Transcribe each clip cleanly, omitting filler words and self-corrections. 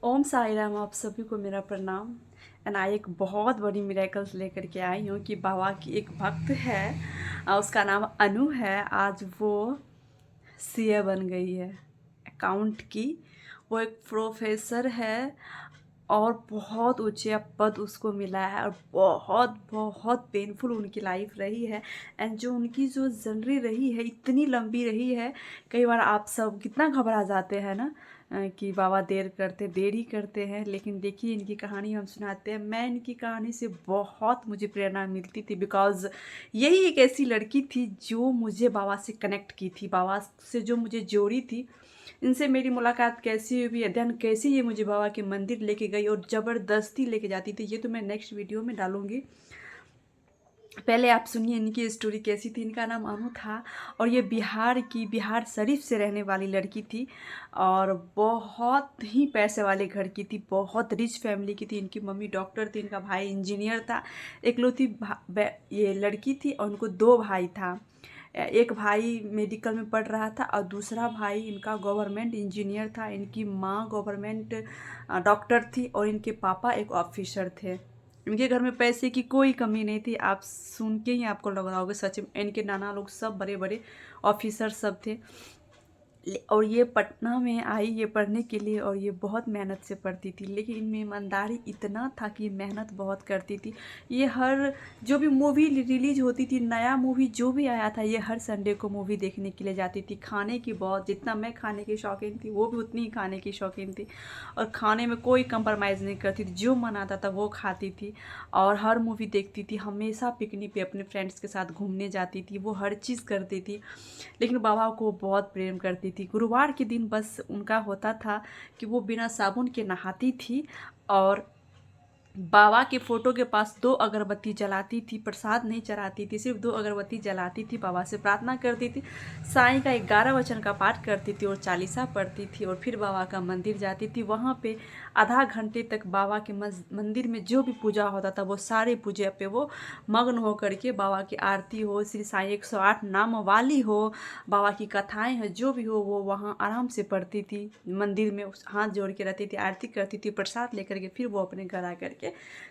ओम साई राम। आप सभी को मेरा प्रणाम। एंड आई एक बहुत बड़ी मिरेकल्स लेकर के आई हूँ कि बाबा की एक भक्त है, उसका नाम अनु है। आज वो सीए बन गई है, अकाउंट की। वो एक प्रोफेसर है और बहुत ऊंचे पद उसको मिला है, और बहुत बहुत पेनफुल उनकी लाइफ रही है। एंड जो उनकी जो जर्नी रही है इतनी लंबी रही है। कई बार आप सब कितना घबरा जाते हैं ना, कि बाबा देर ही करते हैं। लेकिन देखिए, इनकी कहानी हम सुनाते हैं। मैं इनकी कहानी से बहुत मुझे प्रेरणा मिलती थी, बिकॉज़ यही एक ऐसी लड़की थी जो मुझे बाबा से कनेक्ट की थी, बाबा से जो मुझे जोड़ी थी। इनसे मेरी मुलाकात कैसी हुई, अध्ययन कैसे ये मुझे बाबा के मंदिर लेके गई और ज़बरदस्ती लेके जाती थी, ये तो मैं नेक्स्ट वीडियो में डालूंगी। पहले आप सुनिए इनकी स्टोरी कैसी थी। इनका नाम अनु था और ये बिहार शरीफ से रहने वाली लड़की थी, और बहुत ही पैसे वाले घर की थी, बहुत रिच फैमिली की थी। इनकी मम्मी डॉक्टर थी, इनका भाई इंजीनियर था। इकलौती ये लड़की थी और उनको दो भाई था। एक भाई मेडिकल में पढ़ रहा था और दूसरा भाई इनका गवर्नमेंट इंजीनियर था। इनकी माँ गवर्नमेंट डॉक्टर थी और इनके पापा एक ऑफिसर थे। इनके घर में पैसे की कोई कमी नहीं थी। आप सुन के ही आपको लग रहा होगा सच में इनके नाना लोग सब बड़े बड़े ऑफिसर सब थे। और ये पटना में आई ये पढ़ने के लिए, और ये बहुत मेहनत से पढ़ती थी। लेकिन इनमें ईमानदारी इतना था कि मेहनत बहुत करती थी। ये हर जो भी मूवी रिलीज होती थी, नया मूवी जो भी आया था, ये हर संडे को मूवी देखने के लिए जाती थी। खाने की बहुत, जितना मैं खाने की शौकीन थी वो भी उतनी ही खाने की शौकीन थी, और खाने में कोई कंप्रोमाइज़ नहीं करती थी। जो मन आता था वो खाती थी और हर मूवी देखती थी। हमेशा पिकनिक पे अपने फ्रेंड्स के साथ घूमने जाती थी, वो हर चीज़ करती थी। लेकिन बाबा को बहुत प्रेम करती थी। गुरुवार के दिन बस उनका होता था कि वो बिना साबुन के नहाती थी और बाबा के फोटो के पास 2 अगरबत्ती जलाती थी। प्रसाद नहीं चढ़ाती थी, सिर्फ 2 अगरबत्ती जलाती थी, बाबा से प्रार्थना करती थी। साईं का 11 वचन का पाठ करती थी और चालीसा पढ़ती थी, और फिर बाबा का मंदिर जाती थी। वहाँ पे आधा घंटे तक बाबा के मंदिर में जो भी पूजा होता था वो सारे पूजा पे वो मग्न होकर के, बाबा की आरती हो, श्री साईं 108 नाम वाली हो, बाबा की कथाएं हैं, जो भी हो वो वहाँ आराम से पढ़ती थी। मंदिर में हाथ जोड़ के रहती थी, आरती करती थी, प्रसाद लेकर के फिर वो अपने घर आ करके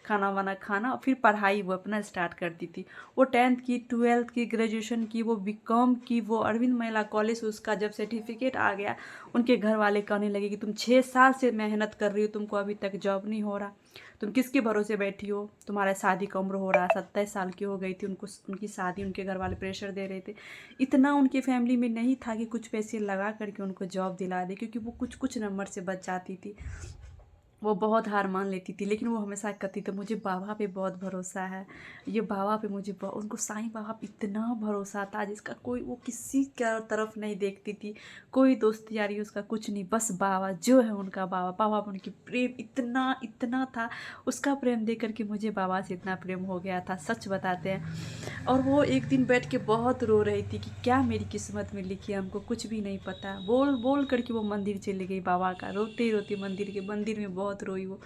खाना वाना खाना और फिर पढ़ाई वो अपना स्टार्ट करती थी। वो 10th की, 12th की, ग्रेजुएशन की, वो बीकॉम की, वो अरविंद महिला कॉलेज, उसका जब सर्टिफिकेट आ गया, उनके घर वाले कहने लगे कि तुम 6 साल से मेहनत कर रही हो, तुमको अभी तक जॉब नहीं हो रहा, तुम किसके भरोसे बैठी हो, तुम्हारा शादी का उम्र हो रहा, 27 साल की हो गई थी। उनको उनकी शादी, उनके घर वाले प्रेशर दे रहे थे। इतना उनके फैमिली में नहीं था कि कुछ पैसे लगा करके उनको जॉब दिला दे, क्योंकि वो कुछ कुछ नंबर से बच जाती थी। वो बहुत हार मान लेती थी, लेकिन वो हमेशा कहती थी मुझे बाबा पे बहुत भरोसा है, ये बाबा पे मुझे उनको साईं बाबा पे इतना भरोसा था जिसका कोई, वो किसी का तरफ नहीं देखती थी, कोई दोस्त यारी उसका कुछ नहीं, बस बाबा जो है उनका बाबा। बाबा पे उनकी प्रेम इतना इतना था। उसका प्रेम देख करके मुझे बाबा से इतना प्रेम हो गया था, सच बताते हैं। और वो एक दिन बैठ के बहुत रो रही थी कि क्या मेरी किस्मत में लिखी है, हमको कुछ भी नहीं पता। बोल बोल करके वो मंदिर चली गई बाबा का, रोते रोते मंदिर में बहुत रोई वो,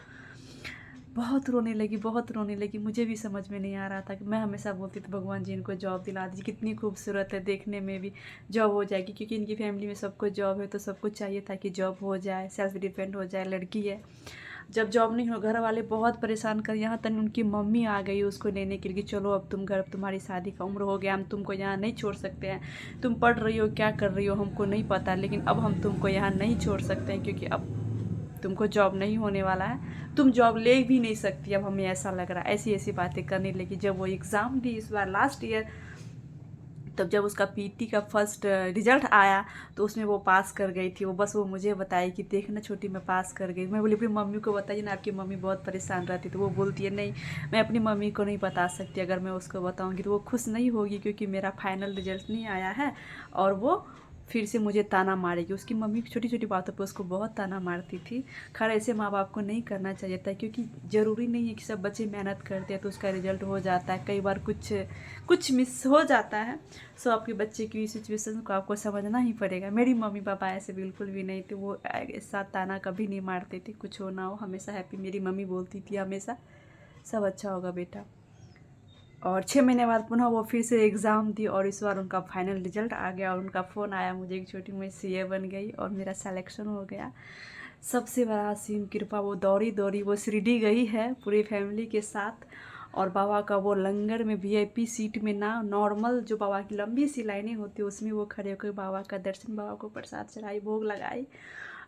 बहुत रोने लगी, बहुत रोने लगी। मुझे भी समझ में नहीं आ रहा था कि मैं हमेशा बोलती थी भगवान जी इनको जॉब दिला दीजिए, कितनी खूबसूरत है, देखने में भी जॉब हो जाएगी, क्योंकि इनकी फैमिली में सबको जॉब है, तो सबको चाहिए था कि जॉब हो जाए, सेल्फ डिपेंड हो जाए, लड़की है। जब जॉब नहीं हो, घर वाले बहुत परेशान कर, यहाँ तक उनकी मम्मी आ गई उसको लेने के लिए कि चलो अब तुम घर, तुम्हारी शादी का उम्र हो गया, हम तुमको यहाँ नहीं छोड़ सकते हैं। तुम पढ़ रही हो, क्या कर रही हो हमको नहीं पता, लेकिन अब हम तुमको यहाँ नहीं छोड़ सकते हैं, क्योंकि अब तुमको जॉब नहीं होने वाला है, तुम जॉब ले भी नहीं सकती, अब हमें ऐसा लग रहा है। ऐसी ऐसी बातें करने लगी। जब वो एग्ज़ाम दी इस बार लास्ट ईयर, तब जब उसका पीटी का फर्स्ट रिजल्ट आया तो उसमें वो पास कर गई थी। वो बस वो मुझे बताई कि देखना छोटी, मैं पास कर गई। मैं बोली अपनी मम्मी को बताइए ना, आपकी मम्मी बहुत परेशान रहती। तो वो बोलती है नहीं, मैं अपनी मम्मी को नहीं बता सकती, अगर मैं उसको बताऊंगी तो वो खुश नहीं होगी, क्योंकि मेरा फाइनल रिजल्ट नहीं आया है, और वो फिर से मुझे ताना मारेगी। उसकी मम्मी छोटी छोटी बातों पर उसको बहुत ताना मारती थी। खैर ऐसे माँ बाप को नहीं करना चाहिए था, क्योंकि ज़रूरी नहीं है कि सब बच्चे मेहनत करते हैं तो उसका रिजल्ट हो जाता है। कई बार कुछ कुछ मिस हो जाता है। सो आपके बच्चे की सिचुएशन को आपको समझना ही पड़ेगा। मेरी मम्मी पापा ऐसे बिल्कुल भी नहीं थे, वो ऐसा ताना कभी नहीं मारते थे, कुछ हो ना हो हमेशा हैप्पी। मेरी मम्मी बोलती थी हमेशा सब अच्छा होगा बेटा। और 6 महीने बाद पुनः वो फिर से एग्ज़ाम दी, और इस बार उनका फाइनल रिजल्ट आ गया और उनका फ़ोन आया मुझे कि छोटी मैं सीए बन गई और मेरा सिलेक्शन हो गया। सबसे बड़ा असीम कृपा, वो दौड़ी दौड़ी वो शिरडी गई है पूरी फैमिली के साथ। और बाबा का वो लंगर में वीआईपी सीट में ना, नॉर्मल जो बाबा की लंबी सी लाइनें होती है उसमें वो खड़े होकर बाबा का दर्शन, बाबा को प्रसाद चढ़ाई, भोग लगाई।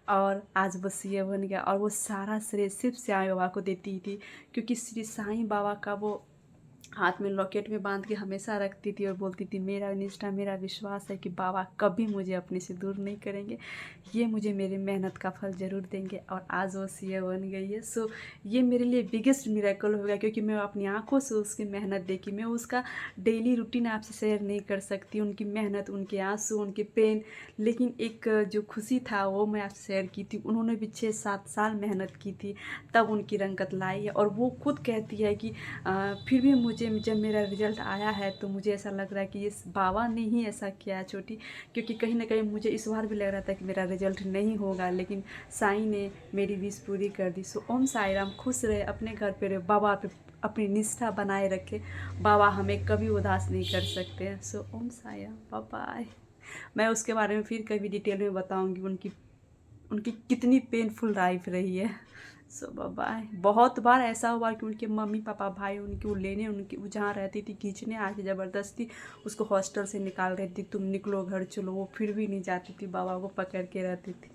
और आज वो सीए बन गया। और वो सारा श्रेय सिर्फ साईं बाबा को देती थी, क्योंकि श्री साईं बाबा का वो हाथ में लॉकेट में बांध के हमेशा रखती थी और बोलती थी, मेरा निष्ठा, मेरा विश्वास है कि बाबा कभी मुझे अपने से दूर नहीं करेंगे, ये मुझे मेरी मेहनत का फल ज़रूर देंगे। और आज वो सीए बन गई है। सो ये मेरे लिए बिगेस्ट मिरेकल हो गया, क्योंकि मैं अपनी आंखों से उसकी मेहनत देखी। मैं उसका डेली रूटीन आपसे शेयर नहीं कर सकती, उनकी मेहनत, उनके आंसू, उनके पेन, लेकिन एक जो खुशी था वो मैं आपसे शेयर की थी। उन्होंने भी 6-7 साल मेहनत की थी, तब उनकी रंगत लाई है। और वो खुद कहती है कि फिर भी मुझे, जब मेरा रिजल्ट आया है तो मुझे ऐसा लग रहा है कि ये बाबा ने ही ऐसा किया है छोटी, क्योंकि कहीं ना कहीं मुझे इस बार भी लग रहा था कि मेरा रिजल्ट नहीं होगा, लेकिन साईं ने मेरी विश पूरी कर दी। सो ओम साई राम। खुश रहे, अपने घर पे रहे, बाबा पे अपनी निष्ठा बनाए रखे। बाबा हमें कभी उदास नहीं कर सकते हैं। सो ओम साई राम, बाय बाय। मैं उसके बारे में फिर कभी डिटेल में बताऊंगी, उनकी उनकी कितनी पेनफुल लाइफ रही है। सो बाय। बहुत बार ऐसा हुआ कि उनके मम्मी पापा भाई उनकी वो लेने, उनकी वो जहाँ रहती थी खींचने आके ज़बरदस्ती उसको हॉस्टल से निकाल रही थी, तुम निकलो घर चलो, वो फिर भी नहीं जाती थी, बाबा को पकड़ के रहती थी।